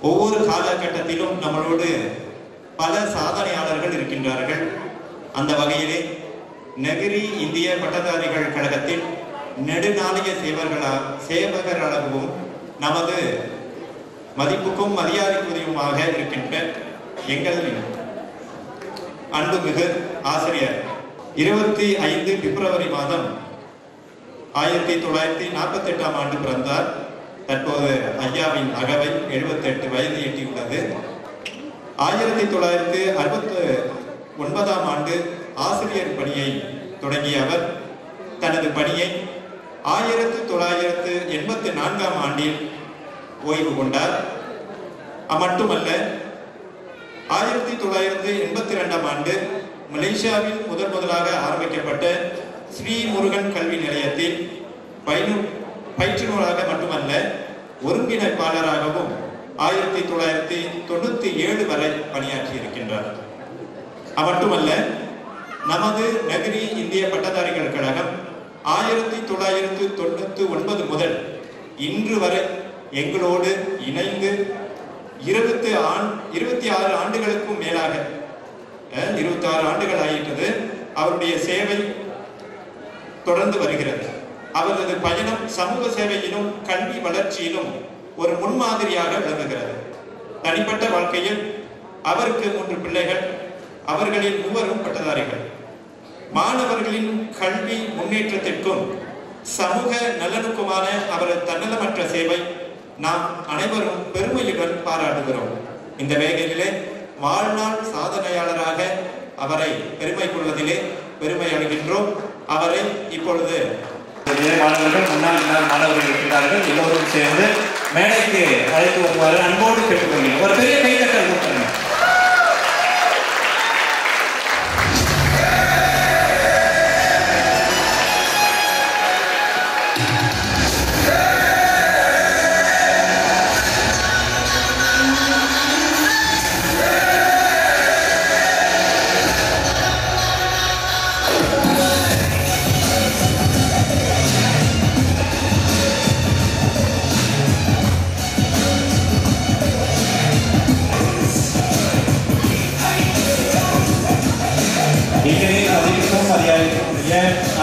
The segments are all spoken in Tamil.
ஒவ்வொரு காலகட்டத்திலும் நம்மளோடு பல சாதனையாளர்கள் இருக்கின்றார்கள். அந்த வகையிலே நெகிரி இந்திய பட்டதாரிகள் கழகத்தில் நெடுநாளைய சேவகராகவும் நமது மதிப்புக்கும் மரியாதைக்குரியுமாக இருக்கின்ற எங்கள் அன்புமிகு ஆசிரியர் 25 பிப்ரவரி மாதம் 1948ஆம் ஆண்டு பிறந்தார். தற்போது ஐயாவின் அகவை 78 வயது எட்டியுள்ளது. 1969ஆம் ஆண்டு ஆசிரியர் பணியை தொடங்கிய அவர் தனது பணியை 1984ஆம் ஆண்டில் ஓய்வு கொண்டார். மட்டுமல்ல, 1982ஆம் ஆண்டு மலேசியாவில் முதலாக ஆரம்பிக்கப்பட்ட ஸ்ரீ முருகன் கல்வி நிலையத்தில் பயிற்றுநராக மட்டுமல்ல, ஒருங்கிணைப்பாளராகவும் 1997 வரை பணியாற்றி இருக்கின்றார். மட்டுமல்ல, நமது நெகிரி இந்திய பட்டதாரிகள் கழகம் 1999 முதல் இன்று வரை எங்களோடு இணைந்து 26 ஆண்டுகளுக்கும் மேலாக 26 ஆண்டுகள் ஆயிட்டது. அவருடைய சேவை தொடர்ந்து வருகிறது. அவரது பயணம் சமூக சேவையிலும் கல்வி வளர்ச்சியிலும் ஒரு முன்மாதிரியாக விளங்குகிறது. தனிப்பட்ட வாழ்க்கையில் அவருக்கு 3 பிள்ளைகள், அவர்களில் 3 பட்டதாரிகள். மாணவர்களின் கல்வி முன்னேற்றத்திற்கும் சமூக நலனுக்குமான அவரது தன்னலமற்ற சேவை நாம் அனைவரும் பெருமையுடன் பாராட்டுகிறோம். இந்த வேளையிலே வாழ்நாள் சாதனையாளராக அவரை பெருமை கொள்வதிலே பெருமை அடைகின்றோம். அவரை இப்பொழுது மாணவர்கள் முன்னாள் மாணவர்கள் இருக்கிறார்கள், எல்லோரும் சேர்ந்து மேடைக்கு அழைத்து வருவாரு அன்போடு கேட்டுக்கொள்கிறேன். ஒரு பெரிய கைத்தட்டல் கொடுத்துருங்க.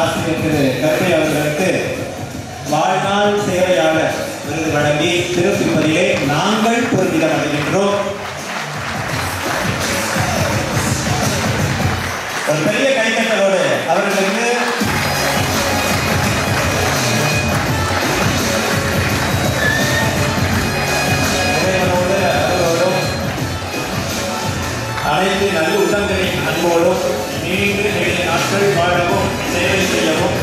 ஆசிரியர் கற்பை அவர்களுக்கு வாழ்நாள் சேவையாளர் விருது வழங்கி சிறப்பிப்பதிலே நாங்கள் பெருமிதம் அடைகின்றோம். ஒரு பெரிய கைத்தட்டலோடு அவர்களுக்கு அனைத்து நல்ல உள்ளங்களின் அன்போடும் நீண்ட நெடிய நாட்கள் வாழவும் சேவை செய்யவும்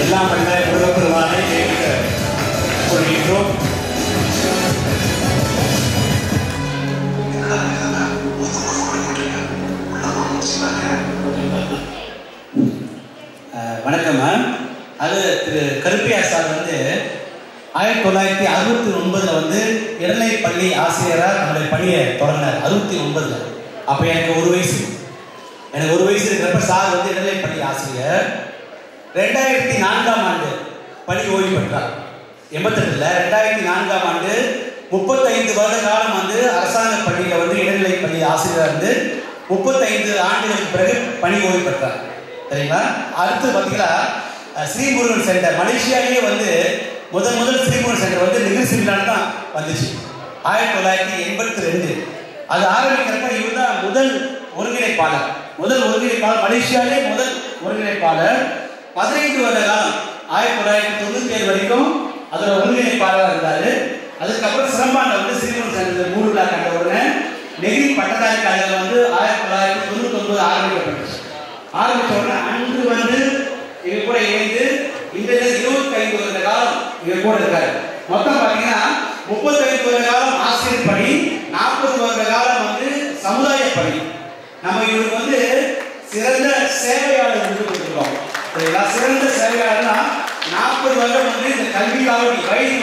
எல்லாம் வல்ல முருகப்பெருமானை கேட்டுக் கொள்கின்றோம். வணக்கம். அது திரு கருப்பையா சார் 1969 இடைநிலைப்பள்ளி ஆசிரியராக நம்முடைய பணியை தொடங்கினார். 69 அப்போ எனக்கு 1 வயசு. எனக்கு 1 வயசு இருக்கிறப்ப சார் இடைநிலைப்பள்ளி ஆசிரியர். 2004ஆம் ஆண்டு பணி ஓய்வு பெற்றார். 88ல் 2004ஆம் ஆண்டு 35 வருட காலம் அரசாங்க பள்ளியில் இடைநிலைப்பள்ளி ஆசிரியராக இருந்து 35 ஆண்டுகளுக்கு பிறகு பணி ஓய்வு பெற்றார். சரிங்களா? அடுத்து பார்த்தீங்கன்னா ஸ்ரீமுருகன் சென்டர் மலேசியாவிலேயே முதல் ஸ்ரீமுருகன் சென்டர் நிகழ்ச்சிகளால் தான் வந்துச்சு. 1982 அது ஆரம்பிக்கிறப்ப இவர் தான் முதல் ஒருங்கிணைப்பாளர். மலேசியாவிலே முதல் ஒருங்கிணைப்பாளர். 15 வருட காலம் 1997 வரைக்கும் அதில் ஒருங்கிணைப்பாளராக இருந்தார். அதுக்கப்புறம் சிறம்பாண்ட ஸ்ரீமுருகன் சென்டர் 3 விழா கண்ட உடனே நெகிரி பட்டதாரி கழகம் 1999 ஆரம்பிக்கப்பட்டுச்சு. ஆரம்பித்த உடனே அன்று இவங்க கூட இணைந்து இந்த 25 வருட காலம் இவங்க கூட இருக்காரு. மொத்தம் பார்த்தீங்கன்னா 35 வருட காலம் ஆசிரியர் பணி, 40 வருட காலம் சமுதாய பணி. நம்ம இவருக்கு சிறந்த சேவையாளர் கொடுத்துருக்கோம். சிறந்த சேவையாளர்னா 40 வருடம் இந்த கல்வி காவடி வயது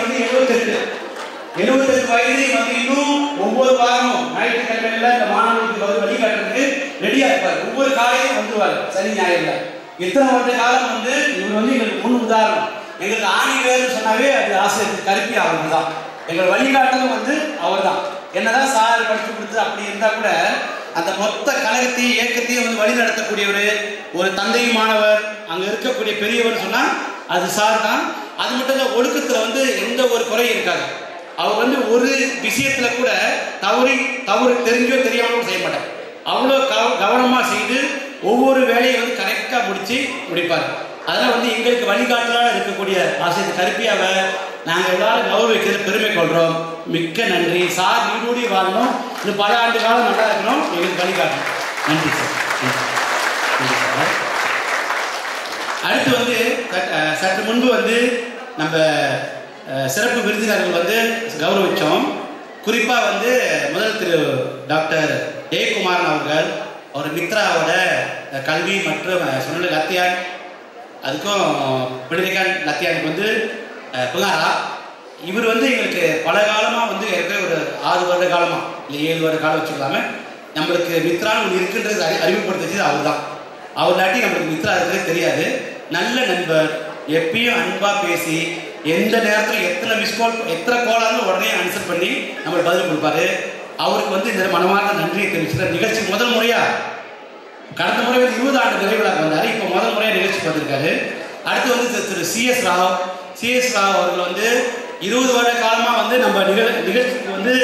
78 வயது இன்னும் ஒவ்வொரு வாரமும் ஞாயிற்றுக்கிழமையில இந்த மாணவர்களுக்கு வழிகாட்டுறதுக்கு ரெடியா இருப்பார். ஒவ்வொரு காலையும் வந்துருவார் சனி ஞாயிறுல. இத்தனை வருட காலம் இவர் எங்களுக்கு முன் உதாரணம். எங்களுக்கு ஆணி வேறு சொன்னாவே அது ஆசிரியர் கருப்பி அவர் தான். எங்கள் வழிகாட்டலும் அவர் தான். என்னதான் சார் படிச்சு கொடுத்து அப்படி இருந்தா கூட அந்த மொத்த கழகத்தையும் இயக்கத்தையும் வந்து வழி நடத்தக்கூடியவர், ஒரு தந்தையும் மாணவர், அங்க இருக்கக்கூடிய பெரியவர் சொன்னா அது சார் தான். அது மட்டும் இல்ல, ஒழுக்கத்துல வந்து எந்த ஒரு குறை இருக்காது. அவர் வந்து ஒரு விஷயத்துல கூட தவறு தெரிஞ்சோ தெரியாமலோ செய்ய மாட்டார். அவ்வளோ கவனமா செய்து ஒவ்வொரு வேலையை வந்து கரெக்டா முடிப்பார். அதெல்லாம் வந்து எங்களுக்கு வழிகாட்டலாக இருக்கக்கூடிய ஆசிரியர் கருப்பியாவை நாங்கள் எல்லாரும் கௌரவிக்கிறது பெருமை கொள்றோம். மிக்க நன்றி சார். நீடூடி வாழணும், இன்னும் பல ஆண்டு காலம் நல்லா இருக்கணும், எங்களுக்கு வழிகாட்டணும். நன்றி சார். நன்றி சார். அடுத்து வந்து சற்று முன்பு வந்து நம்ம சிறப்பு விருந்தினர்கள் வந்து கௌரவிச்சோம். குறிப்பா வந்து முதல் திரு டாக்டர் ஜெயக்குமாரன் அவர்கள், அவர் மித்ராவோட கல்வி மற்றும் சுனல் லத்தியான், அதுக்கும் பிடிக்கான் லத்தியானுக்கு வந்து புகாரா. இவர் வந்து எங்களுக்கு பல காலமாக வந்து ஒரு 6 வருட காலமா இல்லை 7 வருட காலம் வச்சுக்கலாம நம்மளுக்கு மித்ரான்னு ஒன்று இருக்குன்றது அறிமுகப்படுத்துச்சு அவர் தான். அவர் நாட்டி நம்மளுக்கு மித்ரா இருக்கிறது தெரியாது. நல்ல நண்பர், எப்பயும் அன்பா பேசி எந்த நேரத்தில் எத்தனை மிஸ்கால் எத்தனை கோலாலும் உடனே ஆன்சர் பண்ணி நம்மளுக்கு பதில் கொடுப்பாரு. அவருக்கு வந்து இந்த மனமார்ந்த நன்றியை தெரிவிச்சுக்கிற நிகழ்ச்சி முதல் முறையா கடந்த முறை வந்து 20 ஆண்டு நிறைவிழாக்கு வந்தார். இப்போ முதல் முறையாக நிகழ்ச்சி பார்த்துருக்காரு. அடுத்து வந்து திரு CS ராவ் அவர்கள் வந்து 20 வருட காலமாக வந்து நம்ம நிகழ்ச்சிக்கு வந்து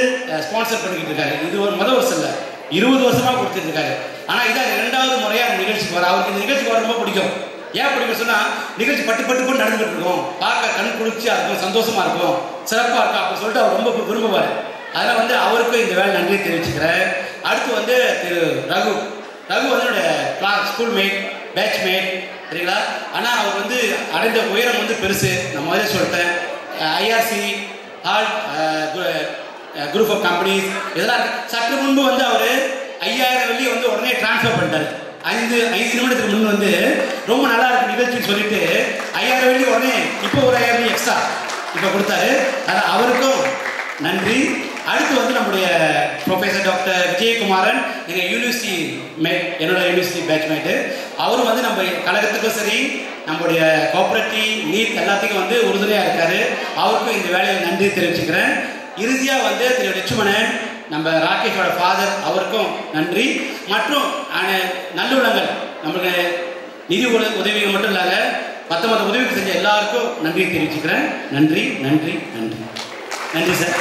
ஸ்பான்சர் பண்ணிக்கிட்டு இருக்காரு. இது ஒரு முதல் வருஷம் இல்லை, 20 வருஷமாக கொடுத்துட்டு இருக்காரு. ஆனால் இதான் 2வது முறையாக அந்த நிகழ்ச்சிக்கு வர. அவருக்கு இந்த நிகழ்ச்சிக்கு வர ரொம்ப பிடிக்கும். ஏன் பிடிக்கும் சொன்னால், நிகழ்ச்சி பட்டு நடந்துகிட்டு இருக்கும், பார்க்க கண் குளிர்ச்சியாக இருக்கும், சந்தோஷமா இருக்கும், சிறப்பாக இருக்கும் அப்படின்னு சொல்லிட்டு அவர் ரொம்ப விரும்புவார். அதனால் வந்து அவருக்கும் இந்த வேலை நன்றியை தெரிவிச்சுக்கிறேன். அடுத்து வந்து திரு ரகு வந்து என்னுடைய ஸ்கூல் மேட், பேட்ச் மேட், சரிங்களா. ஆனால் அவர் வந்து அடைந்த உயரம் வந்து பெருசு. நான் முதலே சொல்லிட்டேன். IRC குரூப் ஆஃப் கம்பெனிஸ் இதெல்லாம் சற்று முன்பு வந்து அவர் 5000 வெள்ளி வந்து உடனே டிரான்ஸ்ஃபர் பண்ணிட்டார். 5 நிமிடத்துக்கு முன் வந்து ரொம்ப நல்லா இருக்கு நிகழ்ச்சின்னு சொல்லிட்டு 5000 வெள்ளி உடனே இப்போ ஒரு 1000 வெள்ளி எக்ஸ்ட்ரா இப்போ கொடுத்தாரு. அதனால் அவருக்கும் நன்றி. அடுத்து வந்து நம்முடைய ப்ரொஃபஸர் டாக்டர் விஜயகுமாரன், எங்கள் யூனிவர்சிட்டி மேட், என்னோட யூனிவர்சிட்டி பேட்ச் மேட்டு. அவரும் வந்து நம்ம கழகத்துக்கும் சரி நம்முடைய கோஆபரேட்டிவ் நீட் எல்லாத்துக்கும் வந்து உறுதுணையாக இருக்காரு. அவருக்கும் இந்த வேலையை நன்றி தெரிவிச்சுக்கிறேன். இறுதியாக வந்து திரு லட்சுமணன், நம்ம ராகேஷோட ஃபாதர், அவருக்கும் நன்றி. மற்றும் நல்லுள்ளங்கள், நமக்கு நிதி உதவிகள் மட்டும் இல்லாத மற்ற உதவிகள் செஞ்ச எல்லாருக்கும் நன்றி தெரிவிச்சுக்கிறேன். நன்றி நன்றி நன்றி நன்றி சார்.